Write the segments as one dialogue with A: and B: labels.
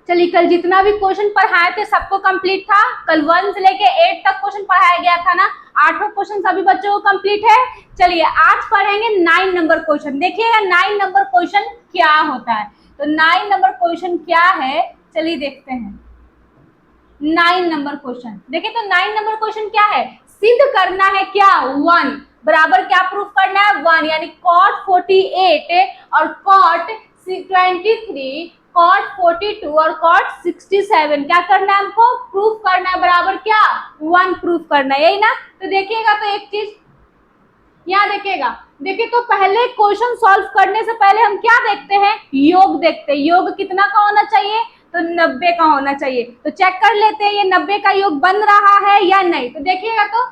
A: चलिए, कल जितना भी क्वेश्चन पढ़ाए थे सबको कंप्लीट था। कल 1 से लेके 8 तक क्वेश्चन पढ़ाया गया था ना। 8वां क्वेश्चन सभी बच्चों को कंप्लीट है। चलिए आज पढ़ेंगे 9 नंबर क्वेश्चन। देखिएगा 9 नंबर क्वेश्चन क्या होता है। तो 9 नंबर क्वेश्चन क्या है, चलिए देखते हैं। 9 नंबर क्वेश्चन देखिए, तो 9 नंबर क्वेश्चन क्या है, सिद्ध करना है क्या 1 बराबर क्या प्रूफ करना है 1, यानी cot 48 और cot 23, cot 42 और cot 67 क्या करना है हमको, प्रूफ करना है बराबर क्या 1 प्रूफ करना है, यही ना। तो देखिएगा, तो एक चीज यहाँ देखिएगा, देखिए तो पहले क्वेश्चन सॉल्व करने से पहले हम क्या देखते हैं, योग देखते हैं। योग कितना का होना चाहिए, तो 90 का होना चाहिए। तो चेक कर लेते हैं ये 90 का योग बन रहा है या नहीं। तो देखिएगा, तो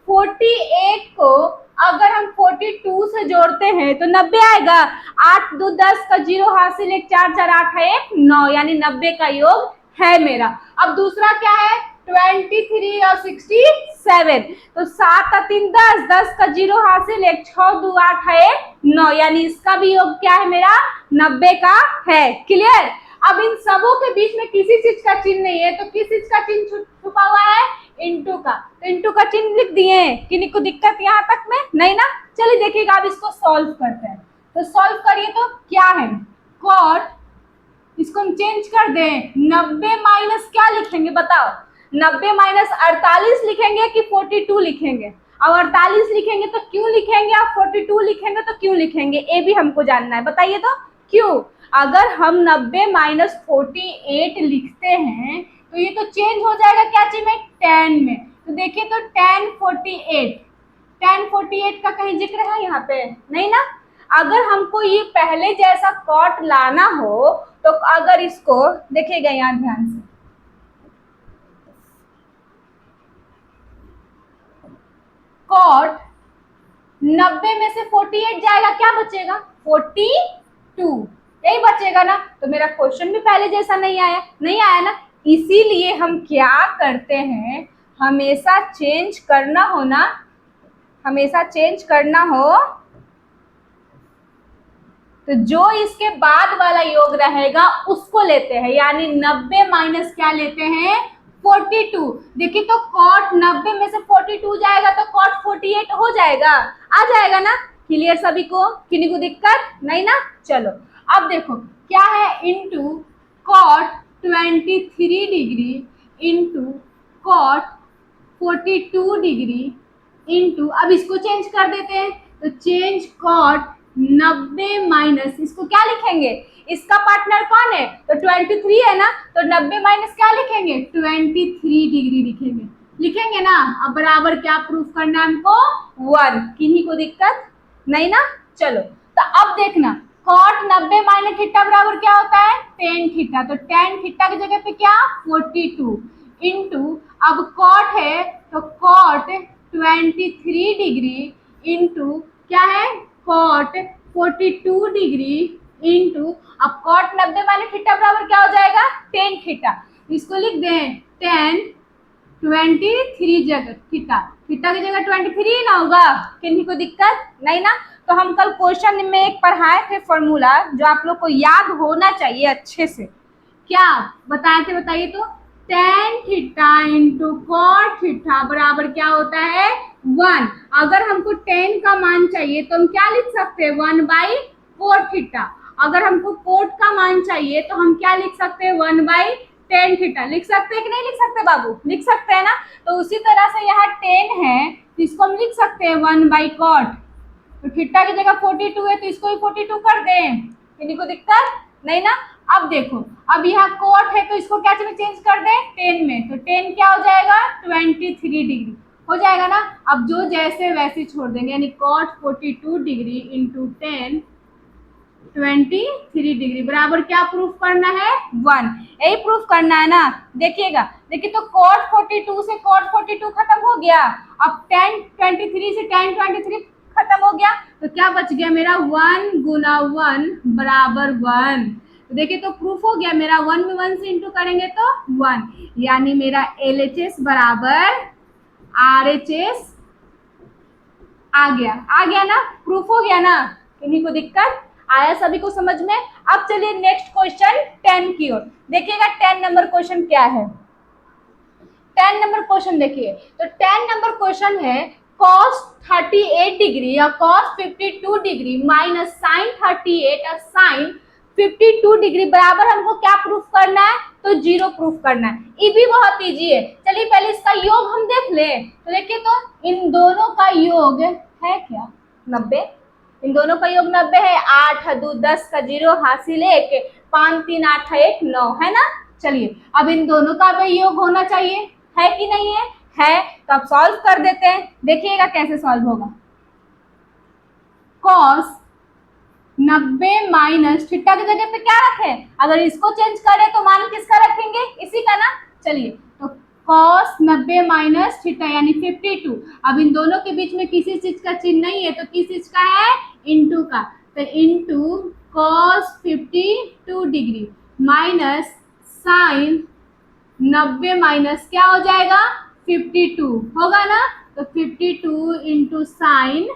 A: 48 को अगर हम 42 से जोड़ते हैं तो 90 आएगा। 8 2 10 का 0 हासिल, 1 4 4 8 है 1 9, यानी 90 का योग है मेरा। अब दूसरा क्या है, 23 और 67, तो 7 और 3 10, 10 का 0 हासिल, 1 6 2 8 है 9, यानी इसका भी योग क्या है मेरा 90 का है। क्लियर। अब इन सबों के बीच में किसी चीज का चिन्ह नहीं है, तो किस चीज का चिन्ह छुपा हुआ है, इंटू का। तो इंटू का चिन्ह लिख दिए, किन्हीं को दिक्कत यहाँ तक में नहीं ना। चलिए देखिएगा, अब इसको सॉल्व करते हैं। तो सॉल्व करिए, तो क्या है, कॉट, इसको हम चेंज कर दें, 90 माइनस क्या लिखेंगे बताओ, 90 माइनस 48 लिखेंगे कि 42 लिखेंगे। अब 48 लिखेंगे तो क्यों लिखेंगे, अब 42 लिखेंगे तो क्यों लिखेंगे, ये भी हमको जानना है, बताइए तो क्यों। अगर हम 90 माइनस 48 लिखते हैं तो ये तो चेंज हो जाएगा क्या चीज में, 10 में। तो देखिए, तो 10 48 का कहीं जिक्र है यहाँ पे नहीं ना। अगर हमको ये पहले जैसा कॉट लाना हो तो अगर इसको देखिएगा यहाँ ध्यान से, कॉट 90 में से 48 जाएगा, क्या बचेगा 42, यही बचेगा ना। तो मेरा क्वेश्चन भी पहले जैसा नहीं आया ना। इसीलिए हम क्या करते हैं, हमेशा चेंज करना हो तो जो इसके बाद वाला योग रहेगा उसको लेते हैं, यानी 90 माइनस क्या लेते हैं 42। देखिए, तो cot 90 में से 42 जाएगा तो cot 48 हो जाएगा, आ जाएगा ना। क्लियर सभी को, किन्हीं को दिक्कत नहीं ना। चलो अब देखो क्या है, into cot 23 degree into cot 42 degree into, अब इसको चेंज कर देते हैं, तो चेंज cot 90 माइनस, इसको क्या लिखेंगे, इसका पार्टनर कौन है, तो 23 है ना। तो 90 माइनस क्या लिखेंगे 23 डिग्री लिखेंगे ना। अब बराबर क्या प्रूफ करना है हमको 1, किन्हीं को दिक्कत नहीं ना। चलो तो अब देखना, cot 90 माइनस थीटा बराबर क्या होता है tan थीटा। तो tan थीटा की जगह पे क्या 42 इंटू, अब cot है तो cot 23 डिग्री इंटू क्या है cot 42 डिग्री इंटू, अब cot 90 माइनस थीटा बराबर क्या हो जाएगा tan थीटा। इसको लिख दें tan 23 जगह थीटा की जगह 23 ना होगा, किन्हीं को दिक्कत नहीं ना। तो हम कल क्वेश्चन में एक पढ़ाए थे फॉर्मूला, जो आप लोग को याद होना चाहिए अच्छे से। क्या बताए थे बताइए तो, tan theta into cot theta बराबर क्या होता है 1। अगर हमको tan का मान चाहिए तो हम क्या लिख सकते हैं 1/cot थीटा। अगर हमको cot का मान चाहिए तो हम क्या लिख सकते हैं 1/tan थीटा। लिख सकते हैं कि नहीं लिख सकते बाबू, लिख सकते हैं ना। तो उसी तरह से यहाँ tan है तो इसको हम लिख सकते हैं 1/cot। तो थीटा की जगह 42 है तो इसको भी 42 कर दें, किन्हीं को दिक्कत नहीं ना। अब देखो, अब यहाँ cot है तो इसको क्या चेंज कर दें tan में, तो tan क्या हो जाएगा 23 डिग्री हो जाएगा ना। अब जो जैसे वैसे छोड़ देंगे, यानी cot 42 degree into tan 23 degree बराबर क्या प्रूफ करना है 1, यही प्रूफ करना है ना। देखिएगा, देखिए तो cot 42 से cot 42 खत्म हो गया, अब tan 23 से tan 23 खत्म हो गया, तो क्या बच गया मेरा 1 गुना 1 बराबर 1। तो देखिए, तो प्रूफ हो गया मेरा, 1 में 1 से इंटू करेंगे तो 1, यानी मेरा LHS बराबर RHS आ गया ना, प्रूफ हो गया ना, किन्हीं को दिक्कत आया सभी को समझ में? अब चलिए नेक्स्ट क्वेश्चन 10 की ओर देखिएगा। 10 नंबर क्वेश्चन क्या है? 10 नंबर क्वेश्चन देखिए, तो 10 नंबर क्वेश्चन है cos 38 डिग्री या cos 52 डिग्री माइनस साइन 38 और साइन 52 डिग्री बराबर हमको क्या प्रूफ करना है? तो जीरो प्रूफ करना है। ये भी बहुत इजी है। चलिए पहले इसका योग हम देख ले। तो देखिए तो इन दोनों का योग है क्या? 90। इन दोनों का योग 90 है। 8 2 10 का जीरो हासिल 1, 5 3 8 1 9 है ना। चलिए अब इन दोनों का भी योग होना चाहिए, है कि नहीं है? है। तो अब सॉल्व कर देते हैं, देखिएगा कैसे सॉल्व होगा। cos 90 माइनस थीटा की जगह पे क्या रखे? अगर इसको चेंज करें तो मान किसका रखेंगे? इसी का ना। चलिए तो cos 90 माइनस थीटा यानी 52। अब इन दोनों के बीच में किसी चीज का चिन्ह नहीं है तो किस चीज का है? इनटू का। तो into cos 52 degree minus sine 90 minus क्या हो जाएगा? 52 होगा ना। तो 52 इंटू साइन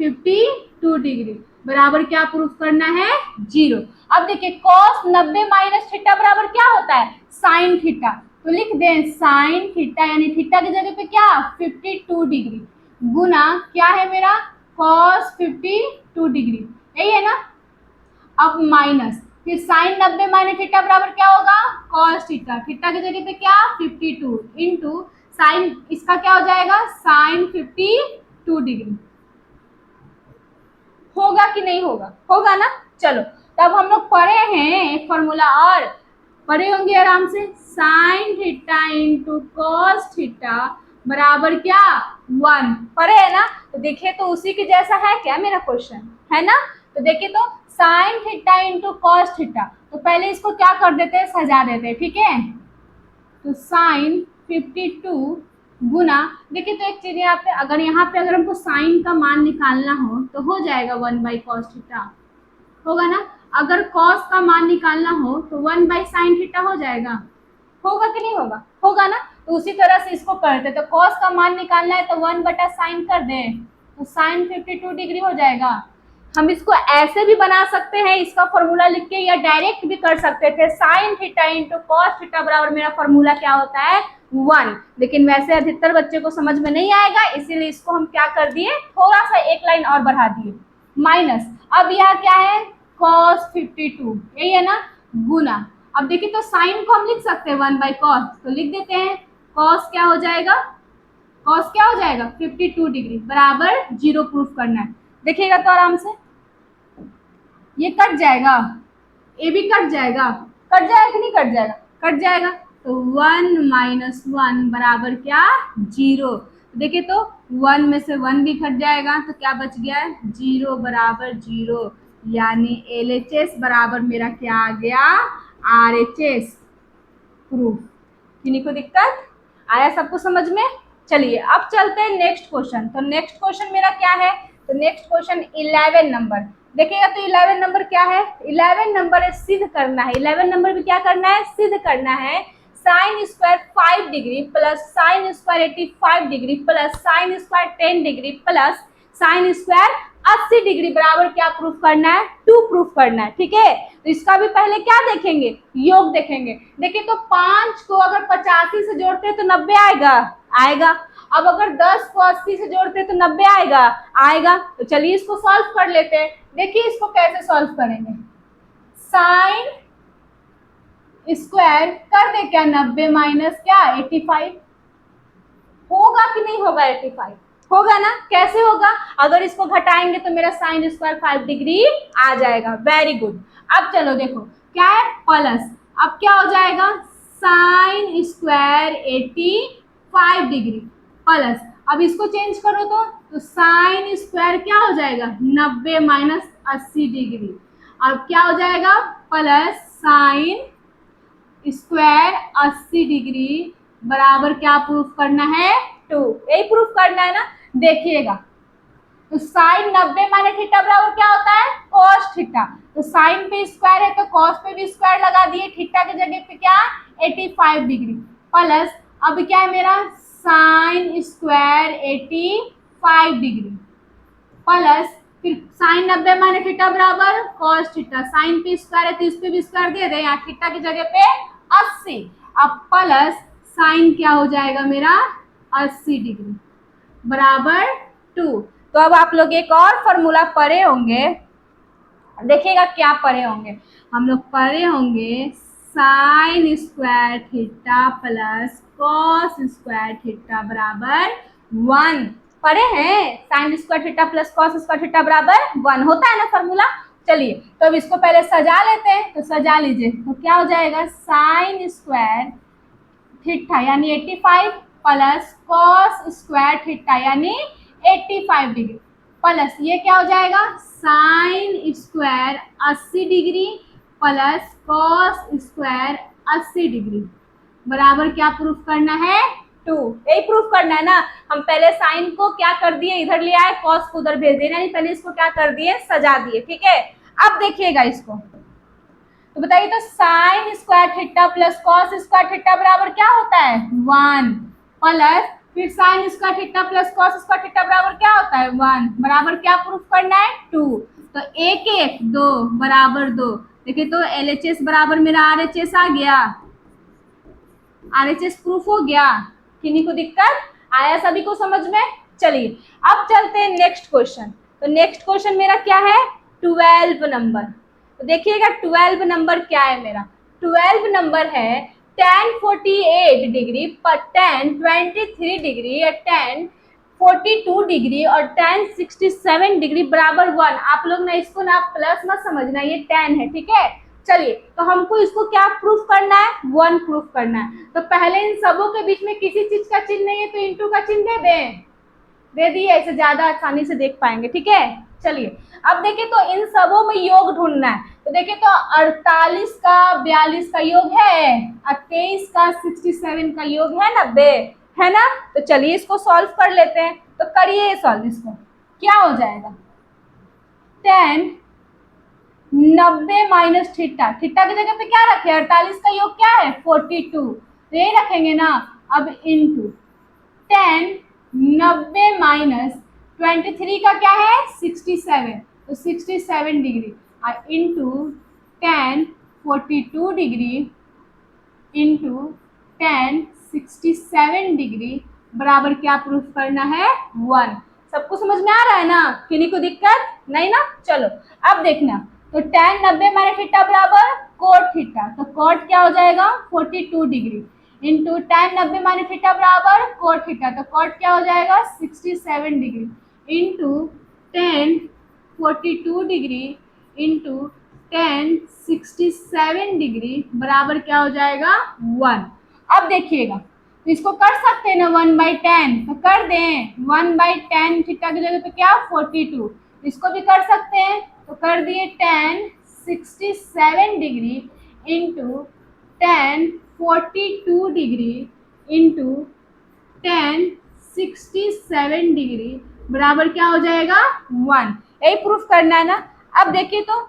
A: 52 डिग्री बराबर क्या प्रूफ करना है? जीरो। अब देखिए cos 90 माइनस थीटा बराबर क्या होता है? Sine theta. तो लिख दें साइन थीटा यानी थीटा की जगह पे क्या? 52 डिग्री गुना क्या है मेरा? cos 52 डिग्री, यही है ना। अब माइनस फिर साइन 90 माइनस थीटा बराबर क्या होगा? cos theta. थीटा की जगह पे क्या? 52 इंटू साइन इसका क्या हो जाएगा? Sine 52 degree. होगा कि नहीं होगा? होगा ना। चलो तब हम लोग पढ़े हैं एक फॉर्मूला और पढ़े होंगे आराम से। Sine theta into cos theta बराबर क्या? 1 पढ़े है ना। तो देखिए तो उसी के जैसा है क्या मेरा क्वेश्चन? है ना। तो देखिए तो sine theta into cos theta, तो पहले इसको क्या कर देते हैं? सजा देते हैं, ठीक है। तो साइन 52 गुना, देखिए तो एक चीज यहाँ पे अगर हमको साइन का मान निकालना हो तो हो जाएगा 1/cos थीटा, होगा ना। अगर cos का मान निकालना हो तो 1/sin थीटा हो जाएगा, होगा कि नहीं होगा? होगा ना। तो उसी तरह से इसको करते, तो cos का मान निकालना है तो 1/sin कर दे तो साइन 52 डिग्री हो जाएगा। हम इसको ऐसे भी बना सकते हैं, इसका फॉर्मूला लिख के, या डायरेक्ट भी कर सकते थे। Sine theta into cos theta बराबर मेरा फॉर्मूला क्या होता है? 1। लेकिन वैसे अधिकतर बच्चे को समझ में नहीं आएगा, इसीलिए इसको हम क्या कर दिए? थोड़ा सा एक लाइन और बढ़ा दिए, माइनस। अब यह क्या है? cos 52, यही है ना, गुना। अब देखिए तो साइन को हम लिख सकते हैं 1/cos, तो लिख देते हैं। cos क्या हो जाएगा? cos क्या हो जाएगा? 52 डिग्री बराबर जीरो प्रूफ करना है। देखिएगा तो आराम से ये कट जाएगा, ए भी कट जाएगा। कट जाएगा कि नहीं कट जाएगा? कट जाएगा। तो 1 - 1 बराबर क्या? जीरो। देखिए तो 1 में से 1 भी कट जाएगा तो क्या बच गया है? जीरो बराबर जीरो, यानी LHS बराबर मेरा क्या आ गया? RHS proof. किन्हीं को दिक्कत आया? सबको समझ में? चलिए अब चलते हैं नेक्स्ट क्वेश्चन। तो नेक्स्ट क्वेश्चन मेरा क्या है? तो नेक्स्ट क्वेश्चन 11 नंबर देखिएगा। तो 11 नंबर क्या है? 11 नंबर सिद्ध करना है। 11 नंबर भी क्या करना है? सिद्ध करना है। Sine square 5 degree plus sine square 85 degree plus sine square 10 degree plus sine square 80 degree बराबर क्या प्रूफ करना है? 2 प्रूफ करना है, ठीक है। तो इसका भी पहले क्या देखेंगे? योग देखेंगे। देखिए तो 5 को अगर 85 से जोड़ते हैं तो 90 आएगा, आएगा। अब अगर 10 को 80 से जोड़ते हैं तो 90 आएगा, आएगा। तो चलिए इसको सॉल्व कर लेते हैं। देखिए इसको कैसे सॉल्व करेंगे। साइन स्क्वायर कर दे क्या? 90 माइनस क्या? 85। होगा कि नहीं होगा? 85 होगा ना। कैसे होगा? अगर इसको घटाएंगे तो मेरा साइन स्क्वायर 5 डिग्री आ जाएगा। Very good. अब चलो देखो क्या है? प्लस। अब क्या हो जाएगा? साइन स्क्वायर 85 डिग्री प्लस, अब इसको चेंज करो तो साइन स्क्वायर क्या हो जाएगा? 90 माइनस 80 डिग्री। अब क्या हो जाएगा? प्लस साइन स्क्वायर 80 डिग्री बराबर क्या प्रूफ करना है? 2। यही प्रूफ करना है ना। देखिएगा तो साइन 90 माइनस थीटा बराबर क्या होता है? cos theta. तो साइन पे स्क्वायर है तो cos पे भी स्क्वायर लगा दिए। थीटा की जगह पे क्या? 85 डिग्री प्लस, अब क्या है मेरा? साइन स्क्वायर 85 डिग्री प्लस फिर साइन 90 माइनस थीटा बराबर कॉस थीटा, साइन पे स्क्वायर है तो इस पे भी स्क्वायर दे दे, यहाँ थीटा की जगह पे 80। अब प्लस साइन क्या हो जाएगा मेरा 80 डिग्री बराबर 2। तो अब आप लोग एक और फॉर्मूला पढ़े होंगे, देखिएगा क्या पढ़े होंगे। हम लोग पढ़े होंगे sine square theta plus cos square theta बराबर 1। पढ़े हैं sine square theta plus cos square theta बराबर 1 होता है ना फॉर्मूला। चलिए तो अब इसको पहले सजा लेते हैं, तो सजा लीजिए तो क्या हो जाएगा साइन स्क्वायर थीटा यानी 85 प्लस कॉस स्क्वायर थीटा यानी 85 डिग्री प्लस ये क्या हो जाएगा sine square 80 degree plus cos square 80 degree बराबर क्या प्रूफ करना है 2। यही प्रूफ करना है ना। हम पहले साइन को क्या कर दिए इधर ले आए, कॉस को उधर भेज दिए, पहले इसको क्या कर दिए सजा दिए। ठीक है अब देखिएगा इसको, तो बताइए तो sine square theta plus cos square theta बराबर क्या होता है 1 प्लस फिर sine square theta plus cos square theta बराबर क्या होता है 1 बराबर क्या प्रूफ करना है 2। तो 1 1 2 बराबर 2। देखिए तो LHS बराबर मेरा RHS आ गया, RHS प्रूफ हो गया। किन्हीं को दिक्कत आया सभी को समझ में। चलिए अब चलते हैं नेक्स्ट क्वेश्चन। तो नेक्स्ट क्वेश्चन मेरा क्या है 12 नंबर। तो देखिएगा 12 नंबर क्या है मेरा, 12 नंबर है tan 48 डिग्री पर tan 23 डिग्री या tan 42 डिग्री और tan 67 डिग्री बराबर 1। आप लोग ना इसको ना प्लस मत समझना, ये tan है ठीक है। चलिए तो हमको इसको क्या प्रूफ करना है 1 प्रूफ करना है। तो पहले इन सबों के बीच में किसी चीज का चिन्ह नहीं है तो इंटू का चिन्ह दे दें, दे दिए, ऐसे ज्यादा आसानी से देख पाएंगे। ठीक है चलिए अब देखिए तो इन सबों में योग ढूंढना है। तो देखिए तो 48 का 42 का योग है और 23 का 67 का योग है 90 है ना। तो चलिए इसको सॉल्व कर लेते हैं। तो करिए सॉल्व, इसको क्या हो जाएगा tan 90 माइनस थीटा, थीटा की जगह पे क्या रखे 48 का योग क्या है 42, तो ये रखेंगे ना। अब इंटू tan 90 माइनस 23 का क्या है 67, तो 67 डिग्री और into tan 42 degree into tan 67 degree बराबर क्या प्रूफ करना है 1। सबको समझ में आ रहा है ना, किन्हीं को दिक्कत नहीं ना। चलो अब देखना, तो tan 90 माइनस थीटा बराबर कोट थीटा, तो कोट क्या हो जाएगा 42 degree into tan 90 minus theta बराबर कोट थीटा, तो कोट क्या हो जाएगा 67 degree into tan 42 degree into tan 67 degree बराबर क्या हो जाएगा 1। अब देखिएगा तो इसको कर सकते हैं ना 1/10, तो कर दें 1/10 थीटा की जगह पे क्या 42, इसको भी कर सकते हैं तो कर दिए tan 67 degree into tan 42 degree into tan 67 degree बराबर क्या हो जाएगा 1। यही प्रूफ करना है ना। अब देखिए तो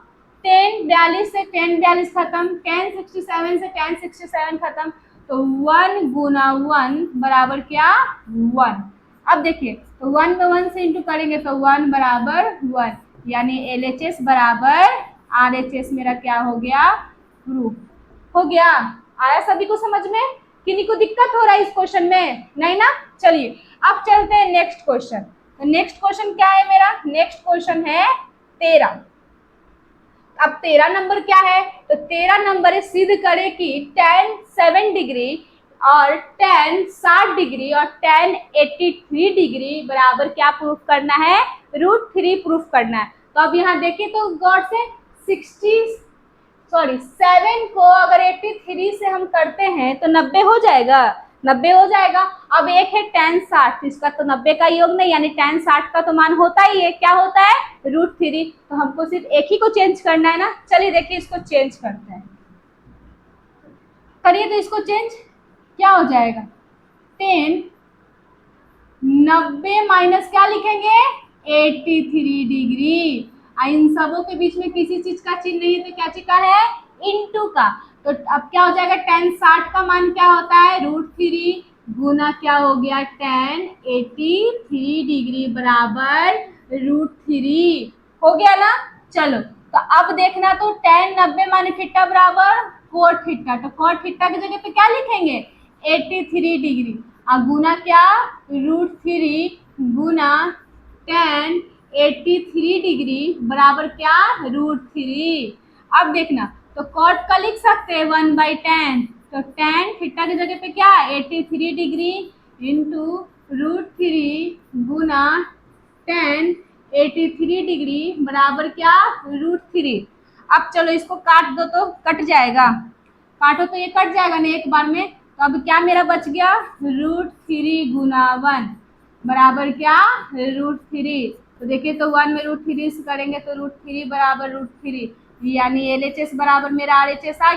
A: tan 42 से tan 42 खत्म, tan 67 से tan 67 खत्म, तो 1 गुना 1 बराबर क्या 1। अब देखिए तो 1 में 1 से इंटू करेंगे तो 1 बराबर 1, यानी LHS बराबर RHS मेरा क्या हो गया प्रूफ हो गया। आया सभी को समझ में, किन्हीं को दिक्कत हो रहा है इस क्वेश्चन में नहीं ना। चलिए अब चलते हैं नेक्स्ट क्वेश्चन। तो नेक्स्ट क्वेश्चन क्या है मेरा, नेक्स्ट क्वेश्चन है 13। अब 13 नंबर क्या है, तो 13 नंबर है सिद्ध करे कि tan 7 डिग्री और tan 60 डिग्री और tan 83 डिग्री बराबर क्या प्रूफ करना है √3 प्रूफ करना है। तो अब यहाँ देखिए तो गौर से 7 को अगर 83 से हम करते हैं तो 90 हो जाएगा, 90 हो जाएगा। अब एक है tan 60, इसका तो 90 का योग नहीं, यानी tan 60 का तो मान होता ही है, क्या होता है √3, तो हमको सिर्फ एक ही को चेंज करना है ना। चलिए देखिए इसको चेंज करते हैं, करिए तो इसको चेंज क्या हो जाएगा 10 90 माइनस क्या लिखेंगे 83 डिग्री। इन सबों के बीच में किसी चीज का चिन्ह नहीं है तो क्या चिका है इनटू का, तो अब क्या हो जाएगा tan 60 का मान क्या होता है √3 गुना क्या हो गया tan 83 डिग्री बराबर √3। हो गया ना। चलो तो अब देखना, तो tan 90 माइनस थीटा बराबर कोट थीटा, तो कोट थीटा की जगह पे क्या लिखेंगे 83 डिग्री, और गुना क्या √3 गुना tan 83 डिग्री बराबर क्या √3। अब देखना, तो कॉट का लिख सकते हैं 1/10, तो tan थीटा की जगह पे क्या 83 डिग्री इंटू √3 गुना tan 83 डिग्री बराबर क्या √3। अब चलो इसको काट दो तो कट जाएगा, काटो तो ये कट जाएगा ना एक बार में। तो अब क्या मेरा बच गया √3 गुना 1 बराबर क्या √3। तो देखिए तो 1 में √3 से करेंगे तो √3 बराबर √3, यानी LHS बराबर मेरा RHS आ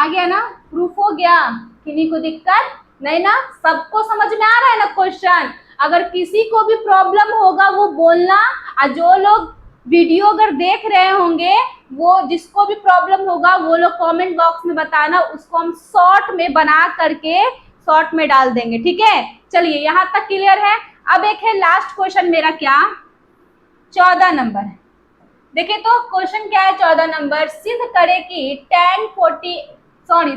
A: गया ना, प्रूफ हो गया। किन्हीं को दिक्कत नहीं ना, सबको समझ में आ रहा है ना क्वेश्चन। अगर किसी को भी प्रॉब्लम होगा वो बोलना, और जो लोग वीडियो अगर देख रहे होंगे वो जिसको भी प्रॉब्लम होगा वो लोग कमेंट बॉक्स में बताना, उसको हम शॉर्ट में बना करके शॉर्ट में डाल देंगे, ठीक है। चलिए यहाँ तक क्लियर है। अब एक है लास्ट क्वेश्चन मेरा, क्या 14 नंबर है। देखिए तो क्वेश्चन क्या है 14 नंबर, सिद्ध करे कि sin 48 और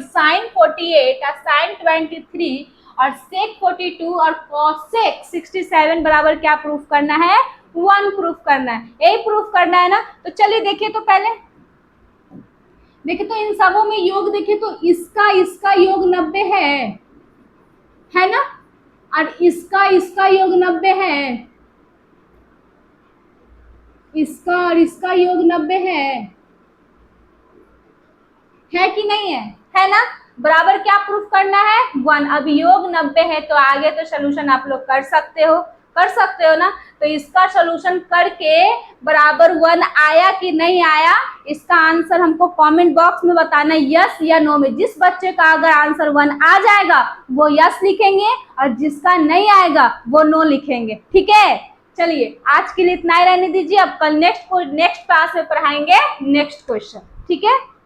A: sin 23 और sec 42 और cosec 67 बराबर क्या प्रूफ करना है 1 प्रूफ करना है, यही प्रूफ करना है ना। तो चलिए देखिए, तो पहले देखिए तो इन सबों में योग देखिए तो इसका योग 90 है ना, और इसका योग 90 है, इसका और इसका योग 90 है कि नहीं है ना। बराबर क्या प्रूफ करना है 1। अब योग 90 है तो आगे तो सोल्यूशन आप लोग कर सकते हो ना। तो इसका सोल्यूशन करके बराबर 1 आया कि नहीं आया, इसका आंसर हमको कमेंट बॉक्स में बताना, यस या नो में। जिस बच्चे का अगर आंसर 1 आ जाएगा वो यस लिखेंगे, और जिसका नहीं आएगा वो नो लिखेंगे, ठीक है। चलिए आज के लिए इतना ही रहने दीजिए, अब कल नेक्स्ट क्लास में पढ़ाएंगे नेक्स्ट क्वेश्चन, ठीक है।